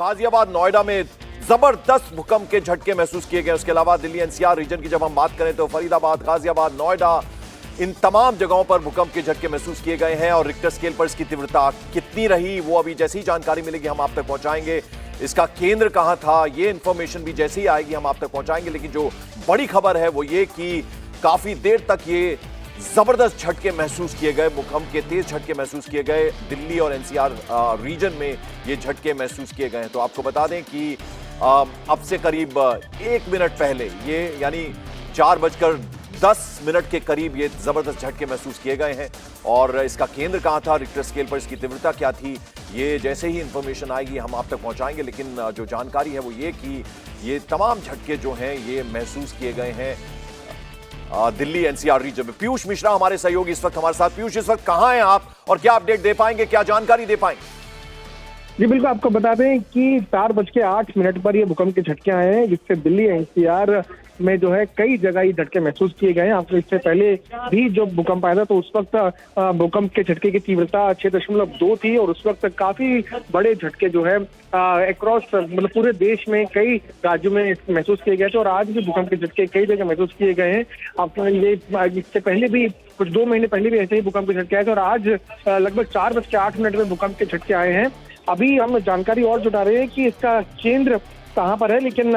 गाजियाबाद नोएडा में जबरदस्त भूकंप के झटके महसूस किए गए। उसके अलावा दिल्ली एनसीआर रीजन की जब हम बात करें तो फरीदाबाद, गाजियाबाद, नोएडा, इन तमाम जगहों पर भूकंप के झटके महसूस किए गए हैं। और रिक्टर स्केल पर इसकी तीव्रता कितनी रही वो अभी जैसी ही जानकारी मिलेगी हम आप तक पहुंचाएंगे। इसका केंद्र कहां था ये इंफॉर्मेशन भी जैसे ही आएगी हम आप तक पहुंचाएंगे। लेकिन जो बड़ी खबर है वो ये कि काफी देर तक ये जबरदस्त झटके महसूस किए गए, भूकंप के तेज झटके महसूस किए गए। दिल्ली और एनसीआर रीजन में ये झटके महसूस किए गए हैं। तो आपको बता दें कि अब से करीब 1 मिनट पहले ये यानी 4:10 के करीब ये जबरदस्त झटके महसूस किए गए हैं। और इसका केंद्र कहां था, रिक्टर स्केल पर इसकी तीव्रता क्या थी, ये जैसे ही इंफॉर्मेशन आएगी हम आप तक पहुंचाएंगे। लेकिन जो जानकारी है वो ये कि ये तमाम झटके जो हैं ये महसूस किए गए हैं दिल्ली एनसीआर रीजन में। पीयूष मिश्रा हमारे सहयोगी इस वक्त हमारे साथ। पीयूष, इस वक्त कहां हैं आप और क्या अपडेट दे पाएंगे, क्या जानकारी दे पाएंगे? जी बिल्कुल, आपको बता दें कि 4:08 पर ये भूकंप के झटके आए हैं, जिससे दिल्ली एनसीआर में जो है कई जगह ये झटके महसूस किए गए हैं। आपको इससे पहले भी जो भूकंप आया था तो उस वक्त भूकंप के झटके की तीव्रता 6.2 थी और उस वक्त काफी बड़े झटके जो है अक्रॉस मतलब पूरे देश में कई राज्यों में महसूस किए गए थे। और आज भी भूकंप के झटके कई जगह महसूस किए गए हैं। आपको ये इससे पहले भी कुछ 2 महीने पहले भी ऐसे ही भूकंप के झटके आए थे और आज लगभग 4:08 में भूकंप के झटके आए हैं। अभी हम जानकारी और जुटा रहे हैं कि इसका केंद्र कहां पर है, लेकिन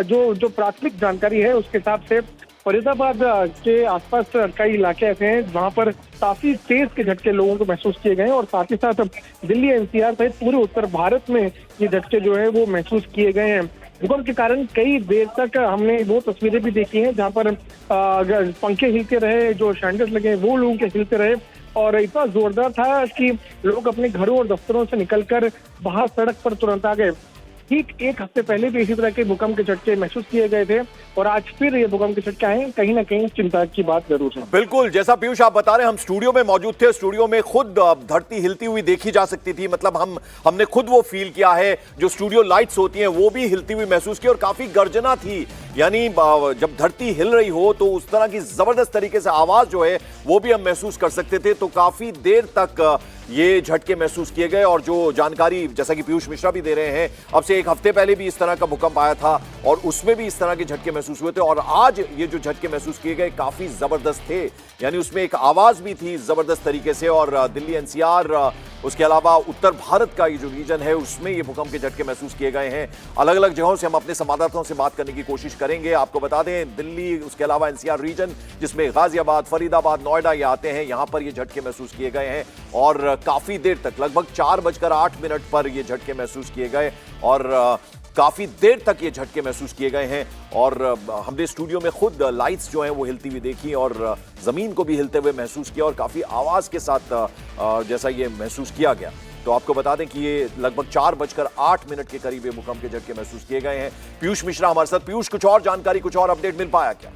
जो प्राथमिक जानकारी है उसके हिसाब से फरीदाबाद के आसपास कई इलाके ऐसे हैं जहां पर काफी तेज के झटके लोगों को महसूस किए गए हैं। और साथ ही साथ दिल्ली एनसीआर सहित पूरे उत्तर भारत में ये झटके जो है वो महसूस किए गए हैं। भूकंप के कारण कई देर तक हमने वो तस्वीरें भी देखी हैं जहां पर पंखे हिलते रहे, जो शैंडल्स लगे वो लोगों के हिलते रहे और इतना जोरदार था कि लोग अपने घरों और दफ्तरों से निकलकर बाहर सड़क पर तुरंत आ गए। ठीक 1 हफ्ते पहले भी इसी तरह के भूकंप के झटके महसूस किए गए थे और आज फिर ये भूकंप के झटके आए, कहीं ना कहीं चिंता की बात जरूर है। बिल्कुल, जैसा पीयूष आप बता रहे हैं, हम स्टूडियो में मौजूद थे। स्टूडियो में खुद धरती हिलती हुई देखी जा सकती थी। मतलब हमने खुद वो फील किया है। जो स्टूडियो लाइट्स होती हैं वो भी हिलती हुई महसूस की और काफी गर्जना थी। यानी जब धरती हिल रही हो तो उस तरह की जबरदस्त तरीके से आवाज जो है वो भी हम महसूस कर सकते थे। तो काफी देर तक ये झटके महसूस किए गए। और जो जानकारी जैसा कि पीयूष मिश्रा भी दे रहे हैं, अब से 1 हफ्ते पहले भी इस तरह का भूकंप आया था और उसमें भी इस तरह के झटके महसूस हुए थे। और आज ये जो झटके महसूस किए गए काफी जबरदस्त थे, यानी उसमें एक आवाज भी थी जबरदस्त तरीके से। और दिल्ली एनसीआर, उसके अलावा उत्तर भारत का ये जो रीजन है उसमें ये भूकंप के झटके महसूस किए गए हैं। अलग अलग जगहों से हम अपने संवाददाताओं से बात करने की कोशिश करेंगे। आपको बता दें, दिल्ली, उसके अलावा एनसीआर रीजन जिसमें गाजियाबाद, फरीदाबाद, नोएडा ये आते हैं, यहां पर ये झटके महसूस किए गए हैं। और काफी देर तक लगभग 4:08 पर ये झटके महसूस किए गए और काफी देर तक ये झटके महसूस किए गए हैं। और हमने स्टूडियो में खुद लाइट्स जो हैं वो हिलती हुई देखी और जमीन को भी हिलते हुए महसूस किया और काफी आवाज के साथ जैसा ये महसूस किया गया। तो आपको बता दें कि ये लगभग 4:08 के करीब ये भूकंप के झटके महसूस किए गए हैं। पीयूष मिश्रा हमारे साथ। पीयूष, कुछ और जानकारी, कुछ और अपडेट मिल पाया क्या?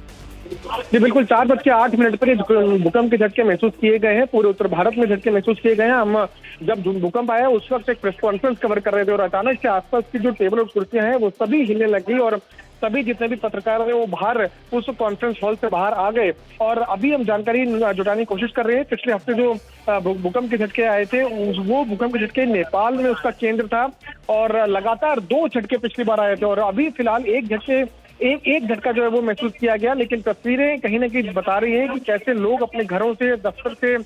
जी बिल्कुल, 4:08 पर भूकंप के झटके महसूस किए गए हैं। पूरे उत्तर भारत में झटके महसूस किए गए हैं। हम जब भूकंप आया उस वक्त एक प्रेस कॉन्फ्रेंस कवर कर रहे थे और अचानक से आसपास की जो टेबल और कुर्सियां हैं वो सभी हिलने लगी और सभी जितने भी पत्रकार हैं वो बाहर उस कॉन्फ्रेंस हॉल से बाहर आ गए। और अभी हम जानकारी जुटाने की कोशिश कर रहे हैं। पिछले हफ्ते जो भूकंप के झटके आए थे वो भूकंप के झटके नेपाल में उसका केंद्र था और लगातार 2 झटके पिछली बार आए थे और अभी फिलहाल एक झटका जो है वो महसूस किया गया। लेकिन तस्वीरें कहीं ना कहीं बता रही हैं कि कैसे लोग अपने घरों से, दफ्तर से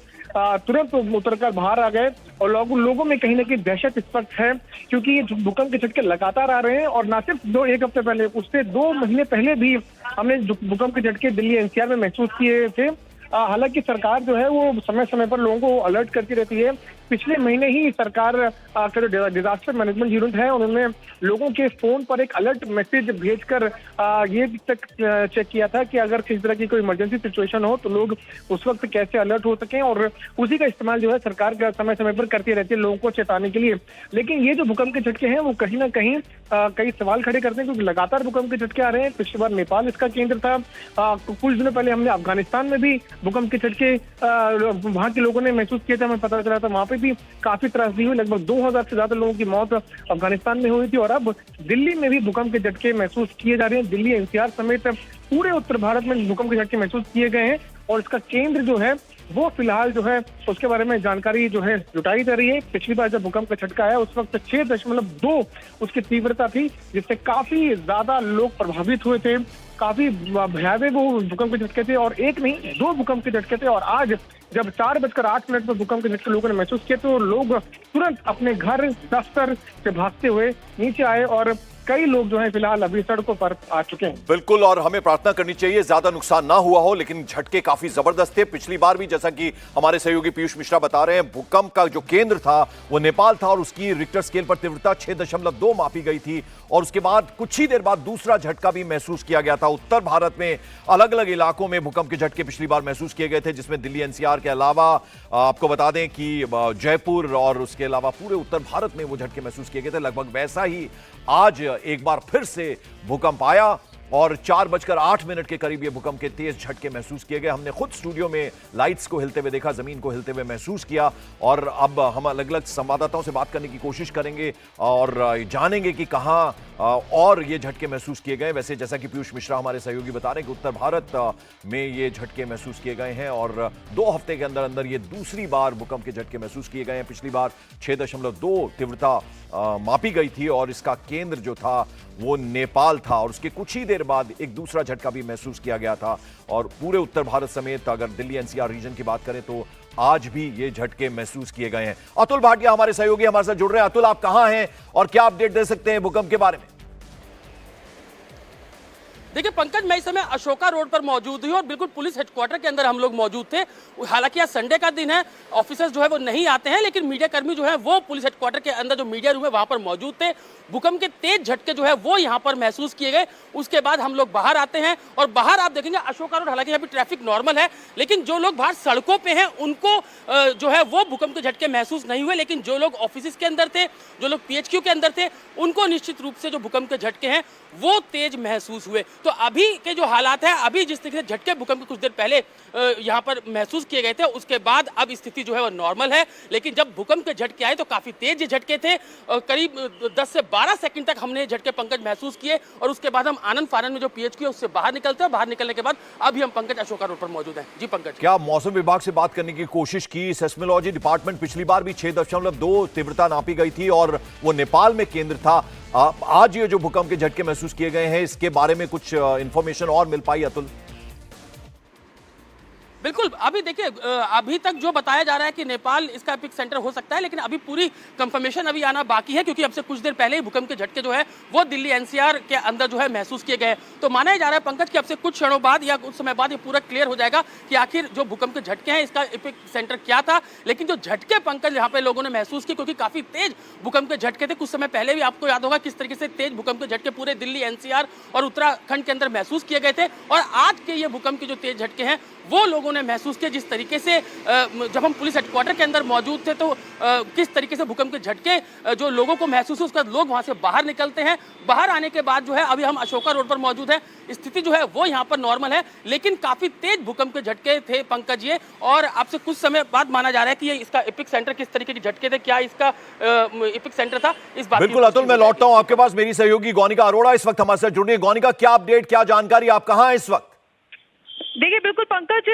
तुरंत उतरकर बाहर आ गए और लोगों में कहीं ना कहीं दहशत इस वक्त है, क्योंकि ये भूकंप के झटके लगातार आ रहे हैं। और ना सिर्फ 1 हफ्ते पहले, उससे 2 महीने पहले भी हमने भूकंप के झटके दिल्ली एनसीआर में महसूस किए थे। हालांकि सरकार जो है वो समय समय पर लोगों को अलर्ट करती रहती है। पिछले महीने ही सरकार का जो डिजास्टर मैनेजमेंट यूनिट है उन्होंने लोगों के फोन पर एक अलर्ट मैसेज भेजकर ये तक चेक किया था कि अगर किसी तरह की कोई इमरजेंसी सिचुएशन हो तो लोग उस वक्त कैसे अलर्ट हो सकें। और उसी का इस्तेमाल जो है सरकार का समय समय पर करती रहती है लोगों को चेताने के लिए। लेकिन ये जो भूकंप के झटके हैं वो कहीं ना कहीं कई सवाल खड़े करते हैं, क्योंकि लगातार भूकंप के झटके आ रहे हैं। पिछली बार नेपाल इसका केंद्र था। कुछ दिनों पहले हमने अफगानिस्तान में भी भूकंप के झटके वहां के लोगों ने महसूस किए थे, हमें पता चला था वहां पे भी काफी त्रासदी हुई। लगभग 2000 से ज्यादा लोगों की मौत अफगानिस्तान में हुई थी। और अब दिल्ली में भी भूकंप के झटके महसूस किए जा रहे हैं। दिल्ली एनसीआर समेत पूरे उत्तर भारत में भूकंप के झटके महसूस किए गए हैं और इसका केंद्र जो है वो फिलहाल जो है उसके बारे में जानकारी जो है जुटाई जा रही है। पिछली बार जब भूकंप का झटका आया उस वक्त 6.2 उसकी तीव्रता थी, जिससे काफी ज्यादा लोग प्रभावित हुए थे। काफी भयावह वो भूकंप के झटके थे, और एक नहीं 2 भूकंप के झटके थे। और आज जब 4:08 पर भूकंप के झटके लोगों ने महसूस किए तो लोग तुरंत अपने घर दफ्तर से भागते हुए नीचे आए, और कई लोग जो है फिलहाल अभी सड़कों पर आ चुके हैं। बिल्कुल, और हमें प्रार्थना करनी चाहिए ज्यादा नुकसान ना हुआ हो, लेकिन झटके काफी जबरदस्त थे। पिछली बार भी जैसा कि हमारे सहयोगी पीयूष मिश्रा बता रहे हैं, भूकंप का जो केंद्र था वो नेपाल था और उसकी रिक्टर स्केल पर तीव्रता 6.2 मापी गई थी। और उसके बाद कुछ ही देर बाद दूसरा झटका भी महसूस किया गया था। उत्तर भारत में अलग अलग इलाकों में भूकंप के झटके पिछली बार महसूस किए गए थे, जिसमें दिल्ली एनसीआर के अलावा आपको बता दें कि जयपुर और उसके अलावा पूरे उत्तर भारत में वो झटके महसूस किए गए थे। लगभग वैसा ही आज एक बार फिर से भूकंप आया और 4:08 के करीब ये भूकंप के तेज झटके महसूस किए गए। हमने खुद स्टूडियो में लाइट्स को हिलते हुए देखा, जमीन को हिलते हुए महसूस किया। और अब हम अलग अलग संवाददाताओं से बात करने की कोशिश करेंगे और जानेंगे कि कहां और ये झटके महसूस किए गए। वैसे जैसा कि पीयूष मिश्रा हमारे सहयोगी बता रहे हैं कि उत्तर भारत में ये झटके महसूस किए गए हैं और 2 हफ्ते के अंदर अंदर ये दूसरी बार भूकंप के झटके महसूस किए गए हैं। पिछली बार 6.2 तीव्रता मापी गई थी और इसका केंद्र जो था वो नेपाल था, और उसके कुछ ही देर बाद एक दूसरा झटका भी महसूस किया गया था। और पूरे उत्तर भारत समेत अगर दिल्ली एनसीआर रीजन की बात करें तो आज भी ये झटके महसूस किए गए हैं। अतुल भाटिया हमारे सहयोगी हमारे साथ जुड़ रहे हैं। अतुल, आप कहां हैं और क्या अपडेट दे सकते हैं भूकंप के बारे में? देखिए पंकज, मैं इस समय अशोका रोड पर मौजूद हूँ और बिल्कुल पुलिस हेडक्वार्टर के अंदर हम लोग मौजूद थे। हालांकि आज संडे का दिन है, ऑफिसर्स जो है वो नहीं आते हैं, लेकिन मीडिया कर्मी जो है वो पुलिस हेडक्वार्टर के अंदर जो मीडिया रूम है वहां पर मौजूद थे। भूकंप के तेज झटके जो है वो यहाँ पर महसूस किए गए। उसके बाद हम लोग बाहर आते हैं और बाहर आप देखेंगे अशोका रोड, हालांकि यहाँ पे ट्रैफिक नॉर्मल है, लेकिन जो लोग बाहर सड़कों पे हैं उनको जो है वो भूकंप के झटके महसूस नहीं हुए। लेकिन जो लोग ऑफिस के अंदर थे, जो लोग पीएचक्यू के अंदर थे, उनको निश्चित रूप से जो भूकंप के झटके हैं वो तेज महसूस हुए। तो अभी के जो हालात है, अभी जिस तरीके से झटके भूकंप के कुछ देर पहले यहाँ पर महसूस किए गए थे, उसके बाद अब स्थिति जो है वो नॉर्मल है। लेकिन जब भूकंप के झटके आए तो काफी तेज झटके थे, करीब 10 से 12 सेकंड तक हमने झटके पंकज महसूस किए। और उसके बाद हम आनंद फानन में जो पीएचक्यू है उससे बाहर निकलते हैं। बाहर निकलने के बाद अभी हम पंकज अशोका रोड पर मौजूद हैं। जी पंकज, क्या मौसम विभाग से बात करने की कोशिश की? सेस्मोलॉजी डिपार्टमेंट पिछली बार भी 6.2 तीव्रता नापी गई थी और वो नेपाल में केंद्र था। आज ये जो भूकंप के झटके महसूस किए गए हैं, इसके बारे में कुछ इंफॉर्मेशन और मिल पाई अतुल? बिल्कुल, अभी देखिए अभी तक जो बताया जा रहा है कि नेपाल इसका एपिक सेंटर हो सकता है, लेकिन अभी पूरी कंफर्मेशन अभी आना बाकी है, क्योंकि अब से कुछ देर पहले ही भूकंप के झटके जो है वो दिल्ली एनसीआर के अंदर जो है महसूस किए गए। तो माना जा रहा है पंकज कि अब से कुछ क्षणों बाद या कुछ समय बाद ये पूरा क्लियर हो जाएगा कि आखिर जो भूकंप के झटके हैं इसका एपिक सेंटर क्या था। लेकिन जो झटके पंकज यहाँ पे लोगों ने महसूस किए, क्योंकि काफी तेज भूकंप के झटके थे, कुछ समय पहले भी आपको याद होगा किस तरीके से तेज भूकंप के झटके पूरे दिल्ली एनसीआर और उत्तराखंड के अंदर महसूस किए गए थे। और आज के ये भूकंप के जो तेज झटके हैं वो लोगों ने महसूस किया। जिस तरीके से जब हम पुलिस हेडक्वार्टर के अंदर मौजूद थे तो किस तरीके से भूकंप के झटके जो लोगों को महसूस हुए, उसके बाद लोग वहां से बाहर निकलते हैं। बाहर आने के बाद जो है अभी हम अशोका रोड पर मौजूद है, स्थिति जो है वो यहाँ पर नॉर्मल है, लेकिन काफी तेज भूकंप के झटके थे पंकज ये। और आपसे कुछ समय बाद माना जा रहा है कि ये इसका एपिक सेंटर किस तरीके के झटके थे, क्या इसका एपिक सेंटर था, इस बात। बिल्कुल अतुल, मैं लौटता हूं आपके पास। मेरी सहयोगी गौनिका अरोड़ा इस वक्त हमारे साथ जुड़ रही है। गौनिका, क्या अपडेट, क्या जानकारी, आप कहां हैं इस वक्त? देखिए बिल्कुल पंकज,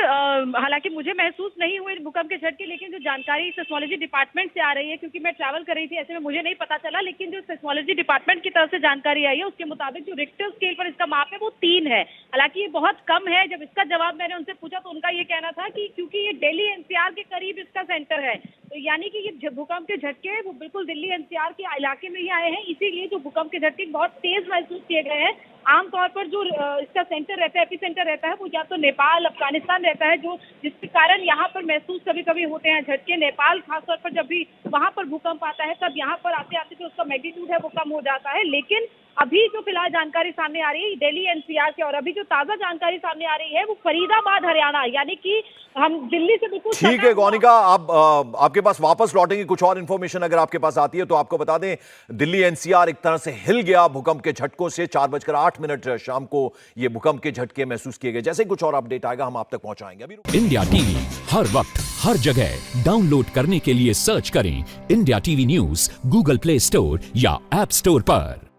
हालांकि मुझे महसूस नहीं हुए भूकंप के झटके, लेकिन जो जानकारी सेस्मोलॉजी डिपार्टमेंट से आ रही है, क्योंकि मैं ट्रैवल कर रही थी ऐसे में मुझे नहीं पता चला, लेकिन जो सेस्मोलॉजी डिपार्टमेंट की तरफ से जानकारी आई है उसके मुताबिक जो रिक्टर स्केल पर इसका माप है वो 3 है। हालांकि ये बहुत कम है। जब इसका जवाब मैंने उनसे पूछा तो उनका ये कहना था कि क्योंकि ये दिल्ली एनसीआर के करीब इसका सेंटर है, तो यानी कि ये भूकंप के झटके वो बिल्कुल दिल्ली एनसीआर के इलाके में ही आए हैं, इसीलिए जो भूकंप के झटके बहुत तेज महसूस किए गए हैं। आमतौर पर जो इसका सेंटर रहता है, एपी सेंटर रहता है, वो या तो नेपाल, अफगानिस्तान रहता है, जो जिसके कारण यहाँ पर महसूस कभी कभी होते हैं झटके। नेपाल खासतौर पर जब भी वहाँ पर भूकंप आता है तब यहाँ पर आते आते जो उसका मैग्नीट्यूड है वो कम हो जाता है। लेकिन अभी जो फिलहाल जानकारी सामने आ रही है दिल्ली एनसीआर से, और अभी जो ताजा जानकारी सामने आ रही है वो फरीदाबाद हरियाणा, यानी कि हम दिल्ली से बिल्कुल। ठीक है गौनिका, आप आपके पास वापस लौटेंगे। कुछ और इंफॉर्मेशन अगर आपके पास आती है तो आपको बता दें, दिल्ली एनसीआर एक तरह से हिल गया भूकंप के झटकों से। 4:08 शाम को यह भूकंप के झटके महसूस किए गए। जैसे ही कुछ और अपडेट आएगा हम आप तक पहुंचाएंगे। अभी इंडिया टीवी हर वक्त हर जगह डाउनलोड करने के लिए सर्च करें India TV news Google play store या ऐप स्टोर पर।